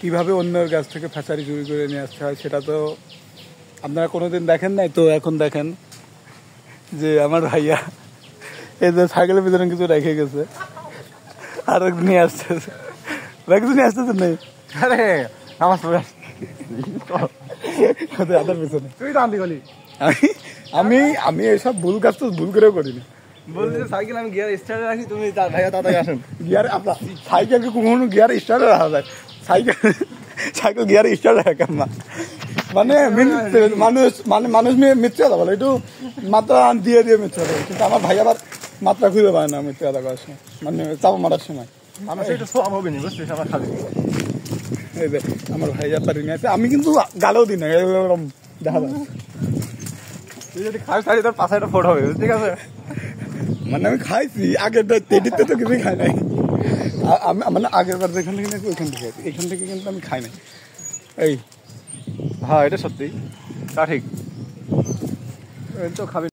কীভাবে অন্যের কাছ থেকে ফ্যাচারি চুরি করে নিয়ে আসতে হয় সেটা তো আপনারা কোনোদিন দেখেন নাই। তো এখন দেখেন যে আমার ভাইয়া এই যে সাইকেলের ভিতরে কিছু রেখে গেছে আর নিয়ে আসতেছে, কিছু নিয়ে আসতেছে নেই। আরে আমার আদার পিছনে তুই তো আনতে গলি। আমি আমি এইসব ভুল কাজ তো ভুল করেও করি না। বলছি সাইকেল আমি গিয়ার স্টার্টে রাখি, তুমি ভাইয়া তাড়াতাড়ি আসেন। গিয়ার আপনার সাইকেলকে কখনো গিয়ার স্টার্টে রাখা যায়? সাইকেল গিয়ার স্টার্টে রাখেন না, মানে মানুষ মিথ্যে কথা বলে, একটু মাত্রা দিয়ে মিথ্যে কথা বলে। কিন্তু আমার ভাই আবার মাত্রা খুঁজে পায় না মিথ্যে কথা করার সময়, মানে চাপা মারার সময়। আমার একটু সব হবে না, বুঝছিস? আমার খালি এই যে আমার ভাই পারি না, আমি কিন্তু গালেও দিই না, এরকম দেখা যায়। তুই যদি খাস তাহলে তোর পাশে একটা ফোট হবে, ঠিক আছে? মানে আমি খাইছি আগের তেটিতে তো কিছুই খাই নাই। আমি মানে আগের বার যেখান থেকে নাকি ওইখান থেকে, এখান থেকে কিন্তু আমি খাই নাই। এই হ্যাঁ, এটা সত্যি, তা ঠিক। তো খাবি।